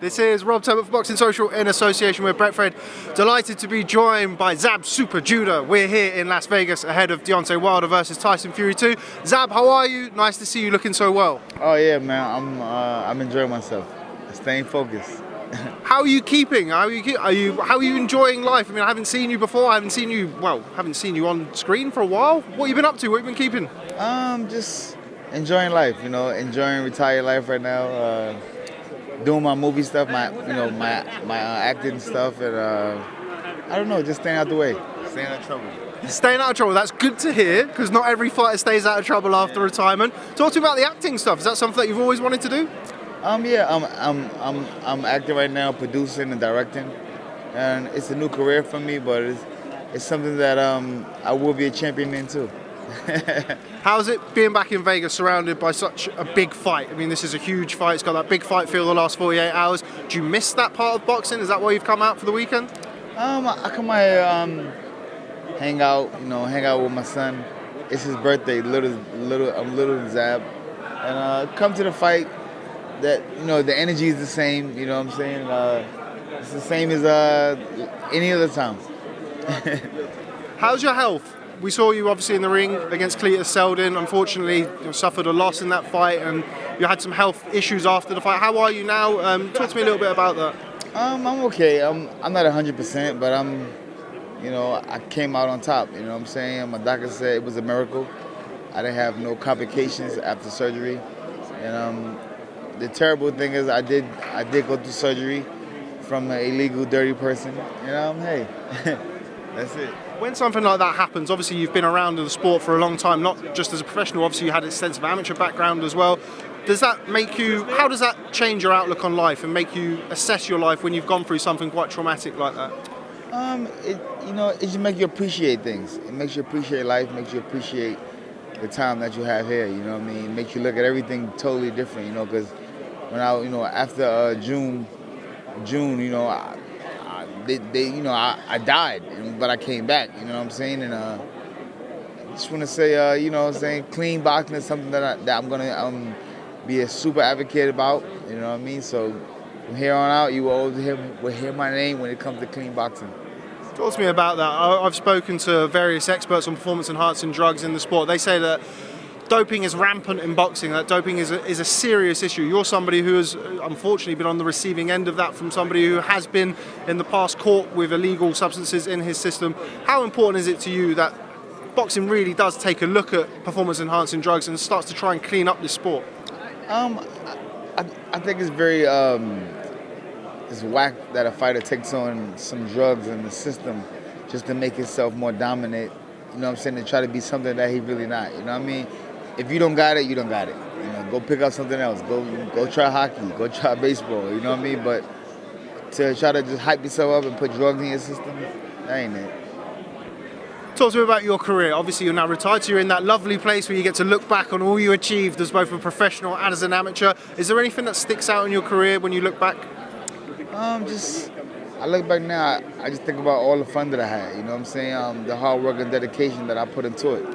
This is Rob Turbot for Boxing Social in association with Brett Fred. Delighted to be joined by ZAB Super Judo. We're here in Las Vegas ahead of Deontay Wilder versus Tyson Fury 2. ZAB, how are you? Nice to see you looking so well. Oh yeah, man. I'm enjoying myself. Staying focused. How are you keeping? How are you enjoying life? I mean, I haven't seen you before. I haven't seen you on screen for a while. What have you been up to? What have you been keeping? Just enjoying life. Enjoying retired life right now. Doing my movie stuff, my acting stuff, and I don't know, just staying out the way, staying out of trouble. Staying out of trouble. That's good to hear, because not every fighter stays out of trouble after retirement. Talk to me about the acting stuff. Is that something that you've always wanted to do? Yeah, I'm acting right now, producing and directing, and it's a new career for me, but it's something that I will be a champion in too. How's it being back in Vegas surrounded by such a big fight? I mean, this is a huge fight. It's got that big fight feel the last 48 hours. Do you miss that part of boxing? Is that why you've come out for the weekend? I come out here, hang out, hang out with my son. It's his birthday, I'm little ZAB, and come to the fight. That the energy is the same. You know what I'm saying? It's the same as any other time. How's your health? We saw you obviously in the ring against Cletus Selden. Unfortunately, you suffered a loss in that fight, and you had some health issues after the fight. How are you now? Talk to me a little bit about that. I'm okay. I'm not 100%, but I came out on top. You know what I'm saying? My doctor said it was a miracle. I didn't have no complications after surgery, and the terrible thing is I did go through surgery from an illegal, dirty person. Hey, that's it. When something like that happens, obviously you've been around in the sport for a long time, not just as a professional, obviously you had a extensive amateur background as well. How does that change your outlook on life and make you assess your life when you've gone through something quite traumatic like that? It just makes you appreciate things. It makes you appreciate life, makes you appreciate the time that you have here, you know what I mean? It makes you look at everything totally different, because when after June, I died, but I came back, you know what I'm saying? And I just want to say, clean boxing is something that I'm going to be a super advocate about, you know what I mean? So from here on out, you will always hear my name when it comes to clean boxing. Talk to me about that. I've spoken to various experts on performance-enhancing drugs in the sport. They say that doping is rampant in boxing, that doping is a serious issue. You're somebody who has unfortunately been on the receiving end of that from somebody who has been in the past caught with illegal substances in his system. How important is it to you that boxing really does take a look at performance-enhancing drugs and starts to try and clean up this sport? I think it's very it's whack that a fighter takes on some drugs in the system just to make himself more dominant, you know what I'm saying, to try to be something that he really not, you know what I mean? If you don't got it, you don't got it. Go pick up something else. Go try hockey. Go try baseball. You know what I mean? But to try to just hype yourself up and put drugs in your system, that ain't it. Talk to me about your career. Obviously, you're now retired, so you're in that lovely place where you get to look back on all you achieved as both a professional and as an amateur. Is there anything that sticks out in your career when you look back? I look back now, I just think about all the fun that I had, you know what I'm saying? The hard work and dedication that I put into it,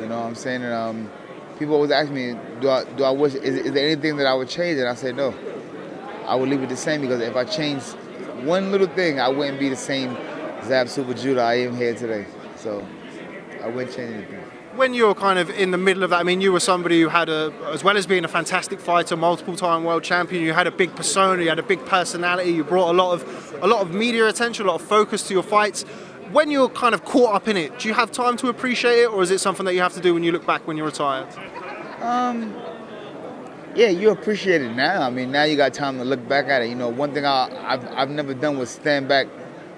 you know what I'm saying? And people always ask me, do I wish, is there anything that I would change? And I say no. I would leave it the same, because if I changed one little thing, I wouldn't be the same ZAB Super Judo I am here today. So I wouldn't change anything. When you're kind of in the middle of that, I mean, you were somebody who had as well as being a fantastic fighter, multiple-time world champion, you had a big persona, you had a big personality, you brought a lot of media attention, a lot of focus to your fights. When you're kind of caught up in it, do you have time to appreciate it, or is it something that you have to do when you look back when you're retired? Yeah, you appreciate it now. I mean, now you got time to look back at it. One thing I've never done was stand back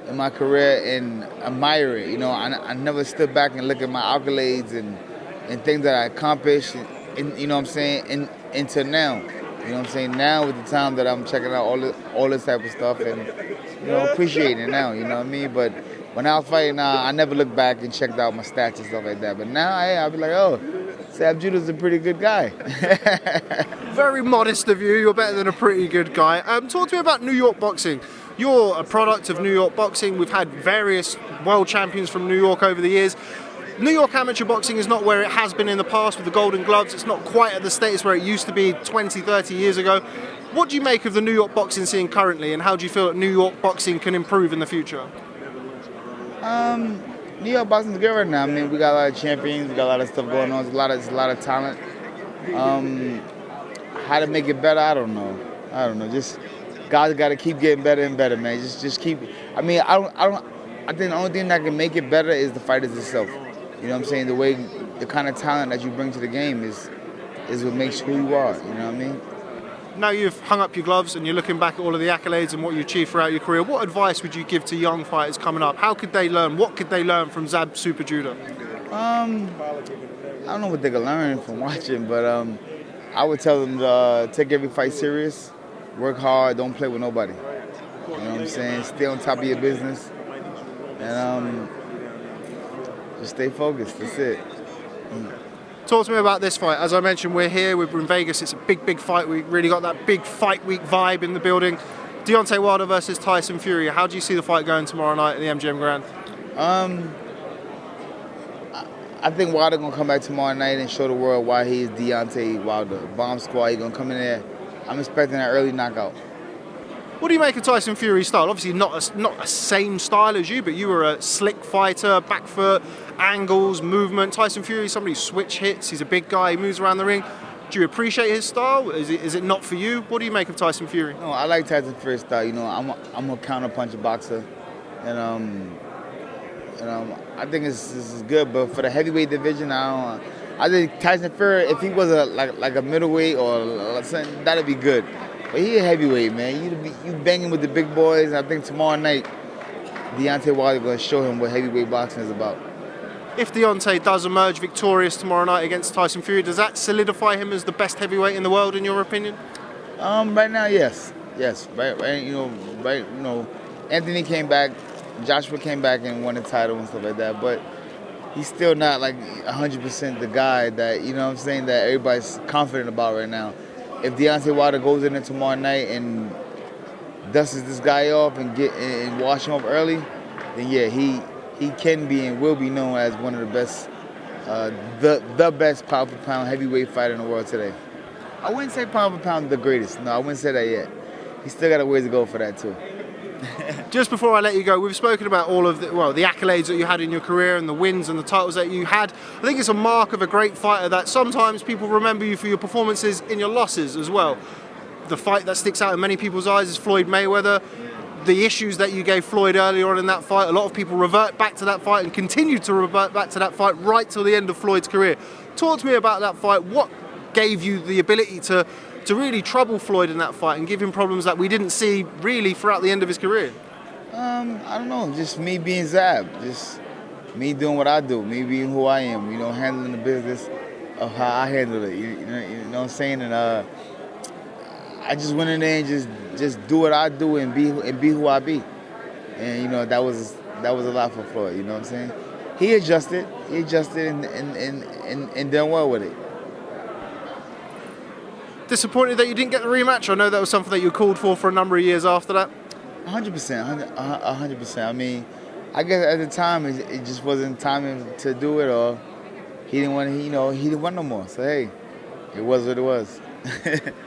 in my career and admire it. I never stood back and look at my accolades and things that I accomplished, and you know what I'm saying, into now. You know what I'm saying? Now with the time that I'm checking out all this type of stuff and appreciating it now, you know what I mean? But when I was fighting, I never looked back and checked out my stats and stuff like that. But now I'll be like, oh, ZAB Judo's a pretty good guy. Very modest of you. You're better than a pretty good guy. Talk to me about New York boxing. You're a product of New York boxing. We've had various world champions from New York over the years. New York amateur boxing is not where it has been in the past with the Golden Gloves. It's not quite at the status where it used to be 20, 30 years ago. What do you make of the New York boxing scene currently, and how do you feel that New York boxing can improve in the future? New York boxing's good right now. I mean, we got a lot of champions, we got a lot of stuff going on. There's a lot of talent. How to make it better, I don't know. Just guys got to keep getting better and better, man. Just keep. I mean, I think the only thing that can make it better is the fighters itself. You know what I'm saying? The kind of talent that you bring to the game is what makes who you are. You know what I mean? Now you've hung up your gloves and you're looking back at all of the accolades and what you achieved throughout your career, what advice would you give to young fighters coming up? How could they learn? What could they learn from ZAB Super Judo? I don't know what they could learn from watching, but I would tell them to take every fight serious, work hard, don't play with nobody. You know what I'm saying? Stay on top of your business, and just stay focused. That's it. Talk to me about this fight. As I mentioned, we're here, we're in Vegas. It's a big, big fight. We really got that big fight week vibe in the building. Deontay Wilder versus Tyson Fury. How do you see the fight going tomorrow night at the MGM Grand? I think Wilder gonna come back tomorrow night and show the world why he is Deontay Wilder. Bomb squad, he gonna come in there. I'm expecting an early knockout. What do you make of Tyson Fury's style? Obviously not a same style as you, but you were a slick fighter, back foot, angles, movement. Tyson Fury is somebody who switch hits. He's a big guy. He moves around the ring. Do you appreciate his style? Is it not for you? What do you make of Tyson Fury? No, I like Tyson Fury's style. You know, I'm a counter-puncher boxer, and I think this is good. But for the heavyweight division, I think Tyson Fury, if he was like a middleweight or something, that'd be good. But he a heavyweight, man. You banging with the big boys. And I think tomorrow night, Deontay Wilder gonna show him what heavyweight boxing is about. If Deontay does emerge victorious tomorrow night against Tyson Fury, does that solidify him as the best heavyweight in the world, in your opinion? Right now, yes. Right. You know, Anthony came back, Joshua came back and won the title and stuff like that. But he's still not like 100% the guy that, you know what I'm saying, that everybody's confident about right now. If Deontay Wilder goes in there tomorrow night and dusts this guy off and wash him up early, then yeah, he can be and will be known as one of the best, the best pound for pound heavyweight fighter in the world today. I wouldn't say pound for pound the greatest. No, I wouldn't say that yet. He's still got a ways to go for that too. Just before I let you go, we've spoken about all of the accolades that you had in your career and the wins and the titles that you had. I think it's a mark of a great fighter that sometimes people remember you for your performances in your losses as well. The fight that sticks out in many people's eyes is Floyd Mayweather. The issues that you gave Floyd earlier on in that fight, a lot of people revert back to that fight and continue to revert back to that fight right till the end of Floyd's career. Talk to me about that fight. What gave you the ability to really trouble Floyd in that fight and give him problems that we didn't see really throughout the end of his career? I don't know, just me being ZAB, just me doing what I do, me being who I am, you know, handling the business of how I handle it, you know what I'm saying? And I just went in there and just do what I do and be who I be. And, you know, that was a lot for Floyd, you know what I'm saying? He adjusted and done well with it. Disappointed that you didn't get the rematch? I know that was something that you called for a number of years after that. 100%. I mean, I guess at the time it just wasn't time to do it, or he didn't want no more. So hey, it was what it was.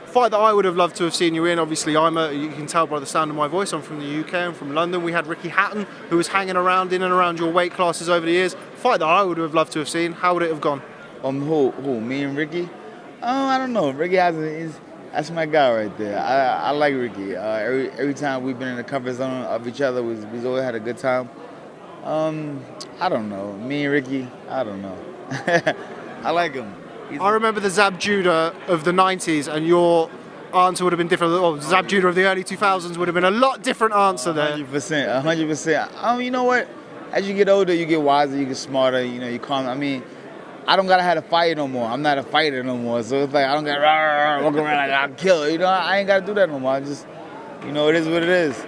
Fight that I would have loved to have seen you in. Obviously, you can tell by the sound of my voice, I'm from the UK, I'm from London. We had Ricky Hatton, who was hanging around in and around your weight classes over the years. Fight that I would have loved to have seen. How would it have gone? Who? Me and Ricky? I don't know. Ricky that's my guy right there. I like Ricky. Every time we've been in the comfort zone of each other, we've always had a good time. I don't know. Me and Ricky, I don't know. I like him. I remember the ZAB Judo of the 90s, and your answer would have been different. Well, ZAB Judo of the early 2000s would have been a lot different answer there. 100%. You know what? As you get older, you get wiser, you get smarter, you know, you calm. I mean, I don't gotta have to fight no more. I'm not a fighter no more. So it's like I don't gotta walk around like I'll kill. You know, I ain't gotta do that no more. I just, you know, it is what it is.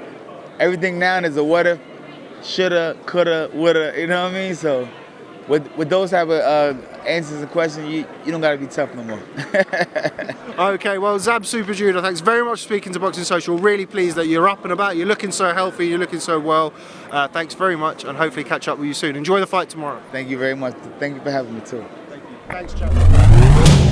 Everything now is a what if, shoulda, coulda, woulda. You know what I mean? So with those type of answers and questions, you don't gotta be tough no more. Okay, well, ZAB Super Judo, thanks very much for speaking to Boxing Social. Really pleased that you're up and about, you're looking so healthy, you're looking so well. Thanks very much, and hopefully catch up with you soon. Enjoy the fight tomorrow. Thank you very much. Thank you for having me too. Thank you. Thanks, Chad.